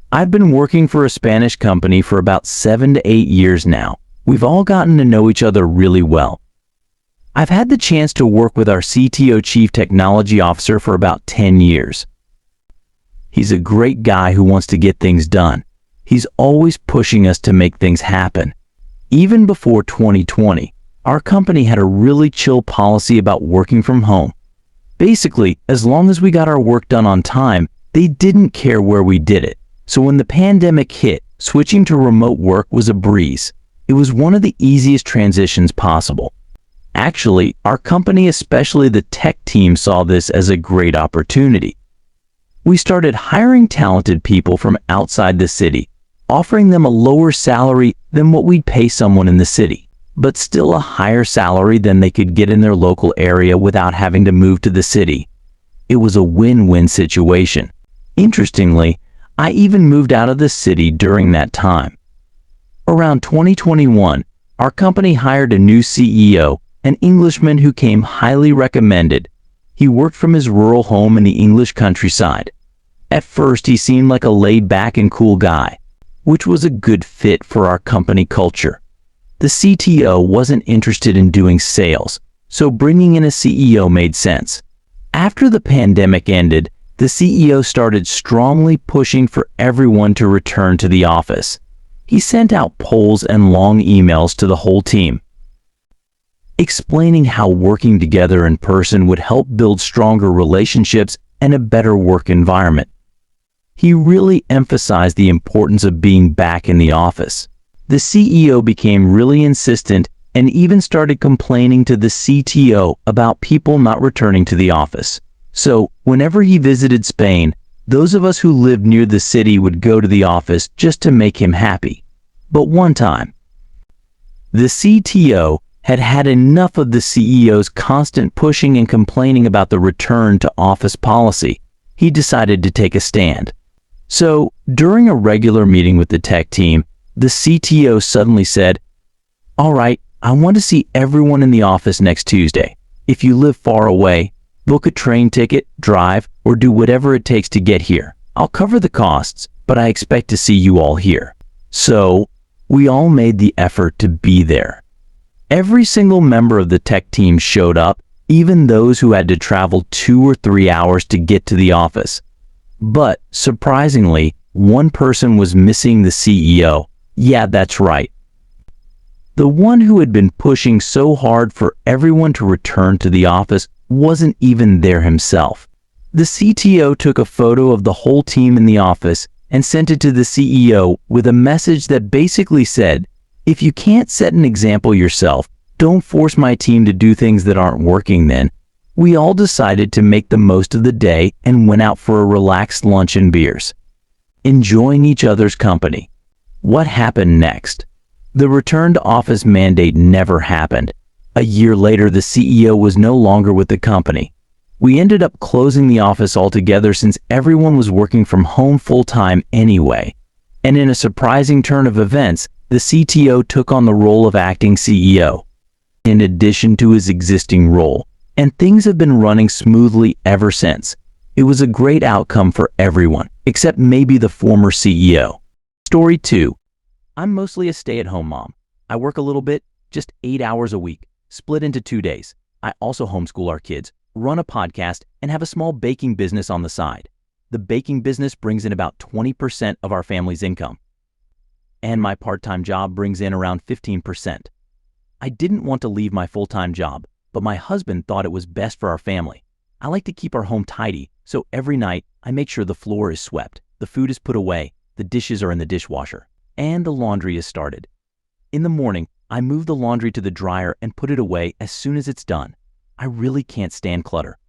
I've been working for a Spanish company for about 7 to 8 years now. We've all gotten to know each other really well. I've had the chance to work with our CTO, Chief Technology Officer, for about 10 years. He's a great guy who wants to get things done. He's always pushing us to make things happen. Even before 2020, our company had a really chill policy about working from home. Basically, as long as we got our work done on time, they didn't care where we did it. So when the pandemic hit, switching to remote work was a breeze. It was one of the easiest transitions possible. Actually, our company, especially the tech team, saw this as a great opportunity. We started hiring talented people from outside the city, offering them a lower salary than what we'd pay someone in the city, but still a higher salary than they could get in their local area without having to move to the city. It was a win-win situation. Interestingly, I even moved out of the city during that time. Around 2021, our company hired a new CEO, an Englishman who came highly recommended. He worked from his rural home in the English countryside. At first, he seemed like a laid-back and cool guy, which was a good fit for our company culture. The CTO wasn't interested in doing sales, so bringing in a CEO made sense. After the pandemic ended, the CEO started strongly pushing for everyone to return to the office. He sent out polls and long emails to the whole team, explaining how working together in person would help build stronger relationships and a better work environment. He really emphasized the importance of being back in the office. The CEO became really insistent and even started complaining to the CTO about people not returning to the office. So, whenever he visited Spain, those of us who lived near the city would go to the office just to make him happy. But one time, the CTO had had enough of the CEO's constant pushing and complaining about the return to office policy. He decided to take a stand. So, during a regular meeting with the tech team, the CTO suddenly said, "All right, I want to see everyone in the office next Tuesday. If you live far away, book a train ticket, drive, or do whatever it takes to get here. I'll cover the costs, but I expect to see you all here." So, we all made the effort to be there. Every single member of the tech team showed up, even those who had to travel 2 or 3 hours to get to the office. But, surprisingly, one person was missing: the CEO. Yeah, that's right. The one who had been pushing so hard for everyone to return to the office wasn't even there himself. The CTO took a photo of the whole team in the office and sent it to the CEO with a message that basically said, "If you can't set an example yourself, don't force my team to do things that aren't working then." We all decided to make the most of the day and went out for a relaxed lunch and beers, enjoying each other's company. What happened next? The return to office mandate never happened. A year later, the CEO was no longer with the company. We ended up closing the office altogether since everyone was working from home full-time anyway. And in a surprising turn of events, the CTO took on the role of acting CEO, in addition to his existing role, and things have been running smoothly ever since. It was a great outcome for everyone, except maybe the former CEO. Story 2. I'm mostly a stay-at-home mom. I work a little bit, just 8 hours a week, split into 2 days. I also homeschool our kids, run a podcast, and have a small baking business on the side. The baking business brings in about 20% of our family's income, and my part-time job brings in around 15%. I didn't want to leave my full-time job, but my husband thought it was best for our family. I like to keep our home tidy, so every night I make sure the floor is swept, the food is put away, the dishes are in the dishwasher, and the laundry is started. In the morning, I move the laundry to the dryer and put it away as soon as it's done. I really can't stand clutter.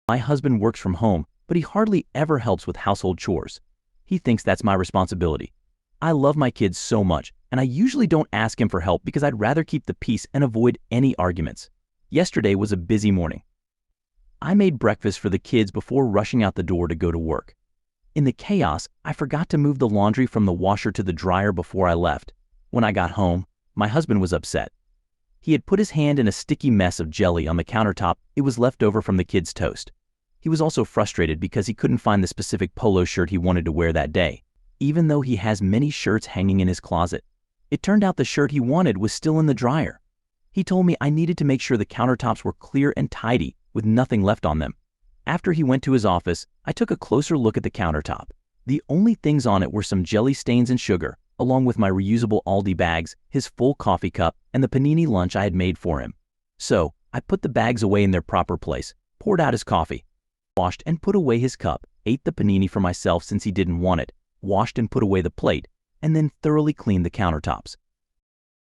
My husband works from home, but he hardly ever helps with household chores. He thinks that's my responsibility. I love my kids so much, and I usually don't ask him for help because I'd rather keep the peace and avoid any arguments. Yesterday was a busy morning. I made breakfast for the kids before rushing out the door to go to work. In the chaos, I forgot to move the laundry from the washer to the dryer before I left. When I got home, my husband was upset. He had put his hand in a sticky mess of jelly on the countertop. It was left over from the kids' toast. He was also frustrated because he couldn't find the specific polo shirt he wanted to wear that day. even though he has many shirts hanging in his closet. It turned out the shirt he wanted was still in the dryer. He told me I needed to make sure the countertops were clear and tidy, with nothing left on them. After he went to his office, I took a closer look at the countertop. The only things on it were some jelly stains and sugar, along with my reusable Aldi bags, his full coffee cup, and the panini lunch I had made for him. So, I put the bags away in their proper place, poured out his coffee, washed and put away his cup, ate the panini for myself since he didn't want it, washed and put away the plate, and then thoroughly cleaned the countertops.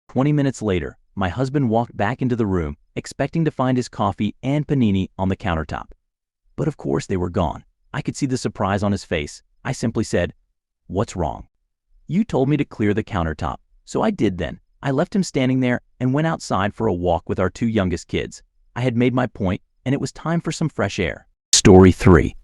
20 minutes later, my husband walked back into the room, expecting to find his coffee and panini on the countertop. But of course they were gone. I could see the surprise on his face. I simply said, "What's wrong?" "You told me to clear the countertop." So I did then. I left him standing there and went outside for a walk with our two youngest kids. I had made my point, and it was time for some fresh air. Story 3.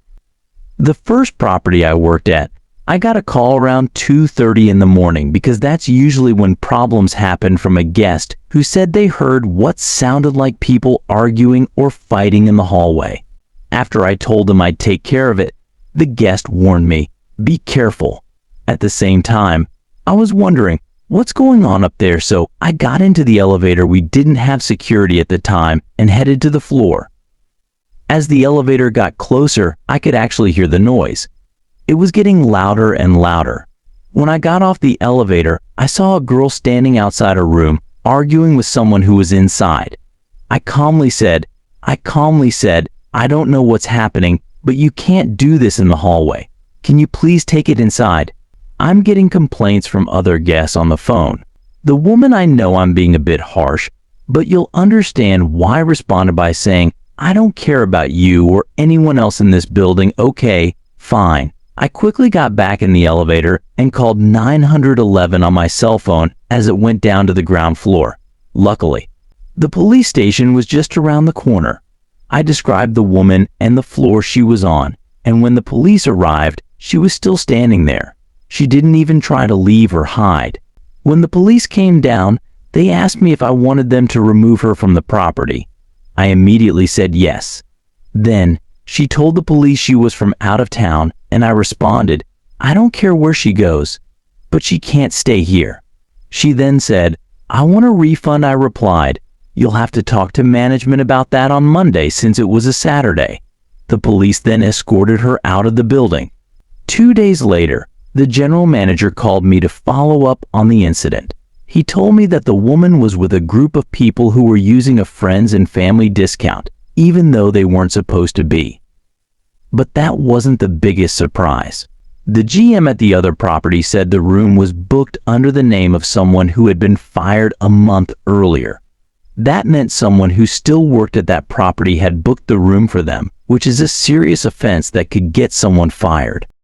The first property I worked at, I got a call around 2:30 in the morning because that's usually when problems happen from a guest who said they heard what sounded like people arguing or fighting in the hallway. After I told them I'd take care of it, the guest warned me, "Be careful." At the same time, I was wondering what's going on up there, so I got into the elevator. We didn't have security at the time and headed to the floor. As the elevator got closer, I could actually hear the noise. It was getting louder and louder. When I got off the elevator, I saw a girl standing outside a room, arguing with someone who was inside. I calmly said, "I don't know what's happening, but you can't do this in the hallway. Can you please take it inside? I'm getting complaints from other guests on the phone." The woman, I know I'm being a bit harsh, but you'll understand why, responded by saying, "I don't care about you or anyone else in this building. Okay, fine." I quickly got back in the elevator and called 911 on my cell phone as it went down to the ground floor. Luckily, the police station was just around the corner. I described the woman and the floor she was on, and when the police arrived, she was still standing there. She didn't even try to leave or hide. When the police came down, they asked me if I wanted them to remove her from the property. I immediately said yes. Then, she told the police she was from out of town, and I responded, "I don't care where she goes, but she can't stay here." She then said, "I want a refund." I replied, "You'll have to talk to management about that on Monday since it was a Saturday." The police then escorted her out of the building. 2 days later, the general manager called me to follow up on the incident. He told me that the woman was with a group of people who were using a friends and family discount, even though they weren't supposed to be. But that wasn't the biggest surprise. The GM at the other property said the room was booked under the name of someone who had been fired a month earlier. That meant someone who still worked at that property had booked the room for them, which is a serious offense that could get someone fired.